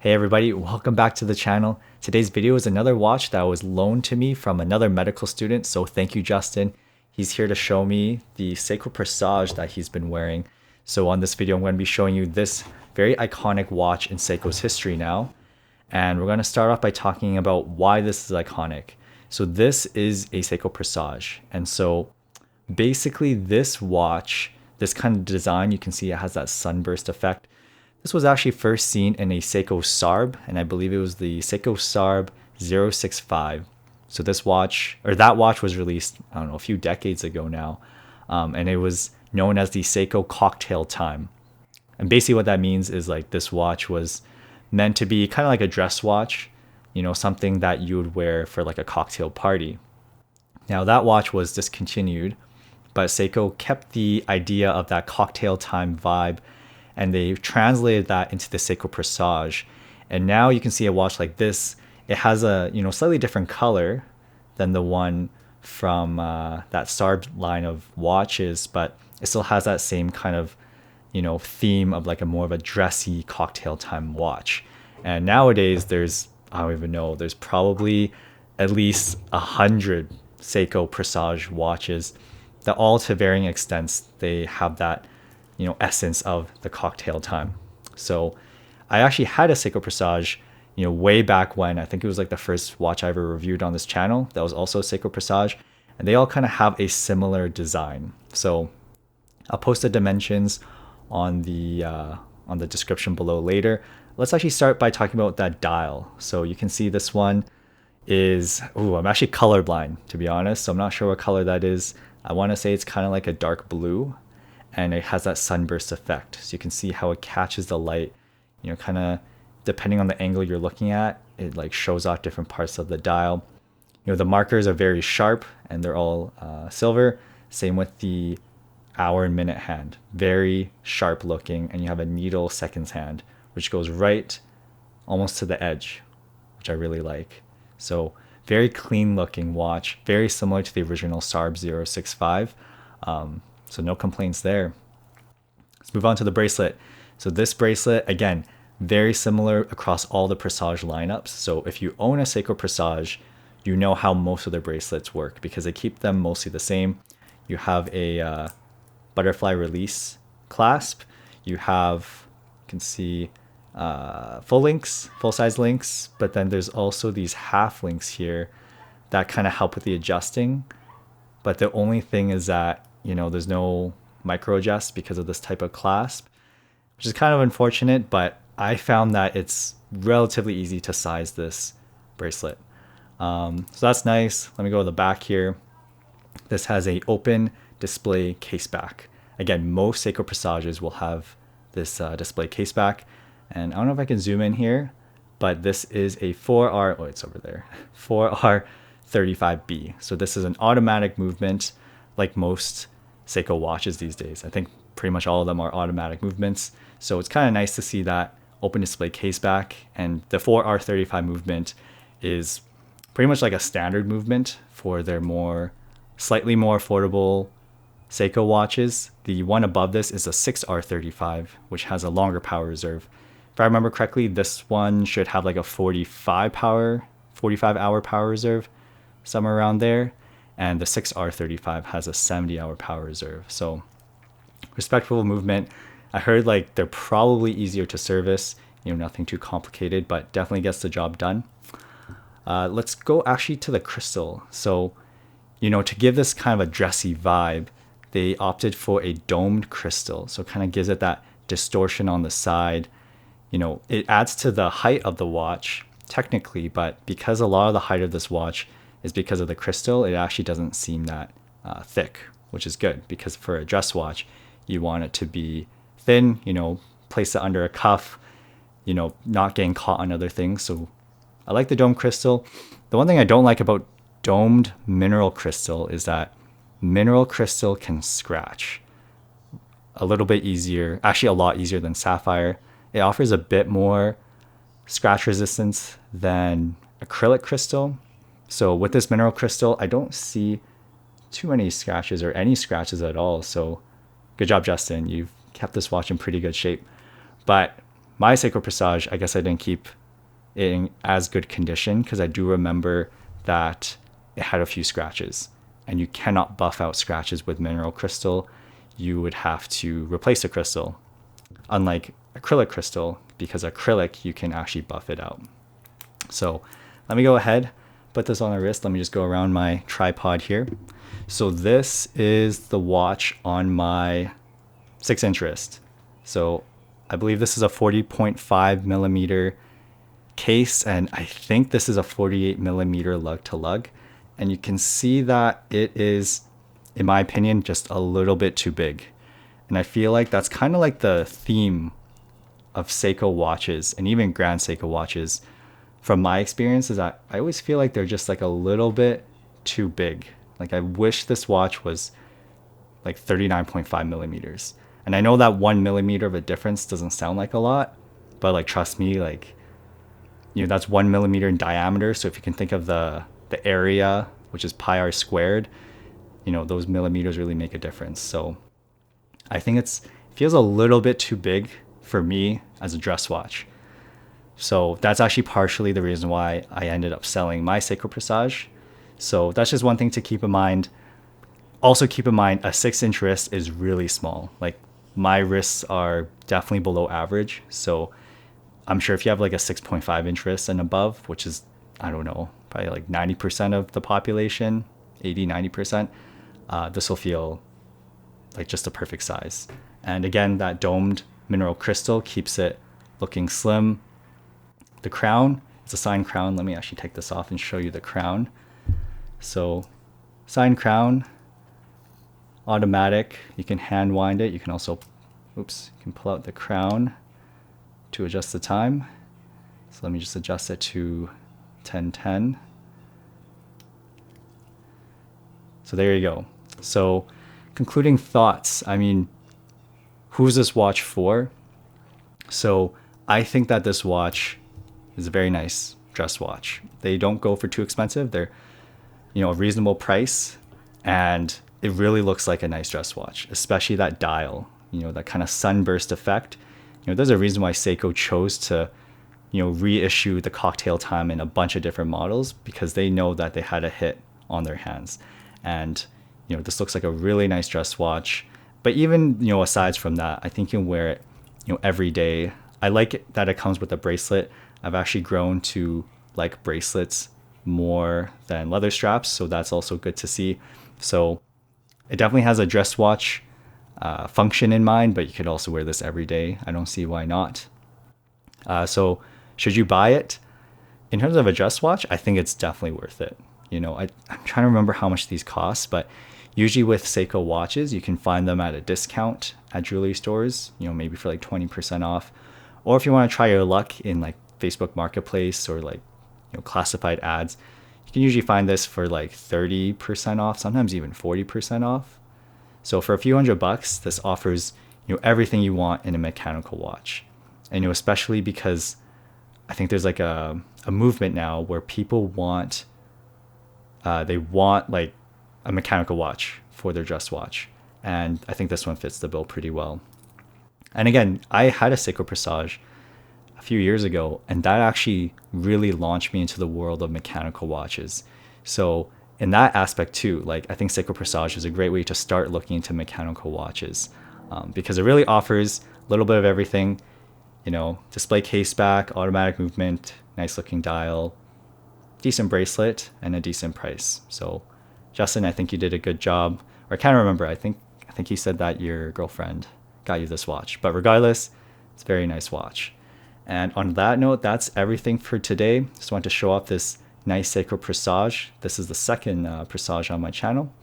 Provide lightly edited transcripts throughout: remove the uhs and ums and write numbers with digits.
Hey everybody, welcome back to the channel. Today's video is another watch that was loaned to me from another medical student, so thank you, Justin. He's here to show me the Seiko Presage that he's been wearing. So on this video, I'm going to be showing you this very iconic watch in Seiko's history now. And we're going to start off by talking about why this is iconic. So this is a Seiko Presage. And so basically this watch, this kind of design, you can see it has that sunburst effect. This was actually first seen in a Seiko SRB, and I believe it was the Seiko SRB 065. So this watch, or that watch was released, I don't know, a few decades ago now. And it was known as the Seiko Cocktail Time. And basically what that means is like this watch was meant to be kind of like a dress watch, you know, something that you would wear for like a cocktail party. Now that watch was discontinued, but Seiko kept the idea of that cocktail time vibe, and they translated that into the Seiko Presage. And now you can see a watch like this. It has a slightly different color than the one from that SRB line of watches, but it still has that same kind of theme of like a more of a dressy cocktail time watch. And nowadays there's, I don't even know, there's probably at least 100 Seiko Presage watches that all to varying extents they have that essence of the cocktail time. So I actually had a Seiko Presage, way back when. I think it was like the first watch I ever reviewed on this channel that was also a Seiko Presage, and they all kind of have a similar design. So I'll post the dimensions on the description below later. Let's actually start by talking about that dial. So you can see this one is, I'm actually colorblind, to be honest, so I'm not sure what color that is. I want to say it's kind of like a dark blue, and it has that sunburst effect. So you can see how it catches the light, kind of depending on the angle you're looking at, it like shows off different parts of the dial. The markers are very sharp and they're all silver. Same with the hour and minute hand, very sharp looking, and you have a needle seconds hand, which goes right almost to the edge, which I really like. So very clean looking watch, very similar to the original SRB 065. So no complaints there. Let's move on to the bracelet. So this bracelet, again, very similar across all the Presage lineups. So if you own a Seiko Presage, you know how most of their bracelets work because they keep them mostly the same. You have a butterfly release clasp. You have, you can see full links, full size links, but then there's also these half links here that kind of help with the adjusting. But the only thing is that there's no micro adjust because of this type of clasp, which is kind of unfortunate, but I found that it's relatively easy to size this bracelet. So that's nice. Let me go to the back here. This has a open display case back. Again, most Seiko Presages will have this display case back. And I don't know if I can zoom in here, but this is a 4R, oh, it's over there, 4R35B. So this is an automatic movement like most Seiko watches these days. I think pretty much all of them are automatic movements. So it's kind of nice to see that open display case back. And the 4R35 movement is pretty much like a standard movement for their slightly more affordable Seiko watches. The one above this is a 6R35, which has a longer power reserve. If I remember correctly, this one should have like a 45 hour power reserve, somewhere around there. And the 6R35 has a 70-hour power reserve. So respectable movement. I heard like they're probably easier to service, nothing too complicated, but definitely gets the job done. Let's go actually to the crystal. So, to give this kind of a dressy vibe, they opted for a domed crystal. So it kind of gives it that distortion on the side. It adds to the height of the watch technically, but because a lot of the height of this watch is because of the crystal, it actually doesn't seem that thick, which is good because for a dress watch, you want it to be thin, place it under a cuff, not getting caught on other things. So I like the domed crystal. The one thing I don't like about domed mineral crystal is that mineral crystal can scratch a little bit easier, actually a lot easier than sapphire. It offers a bit more scratch resistance than acrylic crystal. So with this mineral crystal, I don't see too many scratches or any scratches at all. So good job, Justin. You've kept this watch in pretty good shape. But my Seiko Presage, I guess I didn't keep it in as good condition because I do remember that it had a few scratches, and you cannot buff out scratches with mineral crystal. You would have to replace the crystal, unlike acrylic crystal, because acrylic you can actually buff it out. So let me go ahead, put this on my wrist. Let me just go around my tripod here. So this is the watch on my 6-inch wrist. So I believe this is a 40.5 millimeter case, and I think this is a 48 millimeter lug to lug. And you can see that it is, in my opinion, just a little bit too big. And I feel like that's kind of like the theme of Seiko watches, and even Grand Seiko watches, from my experience, is that I always feel like they're just like a little bit too big. Like I wish this watch was like 39.5 millimeters. And I know that 1 millimeter of a difference doesn't sound like a lot, but like trust me, like, you know, that's 1 millimeter in diameter. So if you can think of the area, which is pi r squared, you know, those millimeters really make a difference. So I think it feels a little bit too big for me as a dress watch. So that's actually partially the reason why I ended up selling my Seiko Presage. So that's just one thing to keep in mind. Also keep in mind, a 6-inch wrist is really small. Like my wrists are definitely below average. So I'm sure if you have like a 6.5-inch wrist and above, which is, I don't know, probably like 90% of the population, 80, 90%, this will feel like just a perfect size. And again, that domed mineral crystal keeps it looking slim. The crown, it's a signed crown. Let me actually take this off and show you the crown. So signed crown, automatic. You can hand wind it. You can also, you can pull out the crown to adjust the time. So let me just adjust it to 10:10. So there you go. So concluding thoughts, I mean, who's this watch for? So I think that this watch is a very nice dress watch. They don't go for too expensive. They're, you know, a reasonable price, and it really looks like a nice dress watch, especially that dial, you know, that kind of sunburst effect. You know, there's a reason why Seiko chose to, you know, reissue the cocktail time in a bunch of different models, because they know that they had a hit on their hands. And, you know, this looks like a really nice dress watch. But even, you know, aside from that, I think you can wear it, you know, every day. I like it that it comes with a bracelet. I've actually grown to like bracelets more than leather straps, so that's also good to see. So it definitely has a dress watch function in mind, but you could also wear this every day. I don't see why not. So should you buy it? In terms of a dress watch, I think it's definitely worth it. You know, I'm trying to remember how much these cost, but usually with Seiko watches, you can find them at a discount at jewelry stores, you know, maybe for like 20% off. Or if you want to try your luck in like Facebook Marketplace or like, you know, classified ads, you can usually find this for like 30% off, sometimes even 40% off. So for a few $100, this offers, you know, everything you want in a mechanical watch. And, you know, especially because I think there's like a movement now where people want, they want like a mechanical watch for their dress watch. And I think this one fits the bill pretty well. And again, I had a Seiko Presage a few years ago, and that actually really launched me into the world of mechanical watches. So in that aspect too, like I think Seiko Presage is a great way to start looking into mechanical watches, because it really offers a little bit of everything, you know, display case back, automatic movement, nice looking dial, decent bracelet, and a decent price. So Justin, I think you did a good job. Or I can't remember, I think you said that your girlfriend got you this watch, but regardless, it's a very nice watch. And on that note, that's everything for today. Just want to show off this nice Seiko Presage. This is the second Presage on my channel.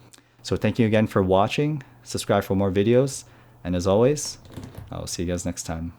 So thank you again for watching. Subscribe for more videos. And as always, I will see you guys next time.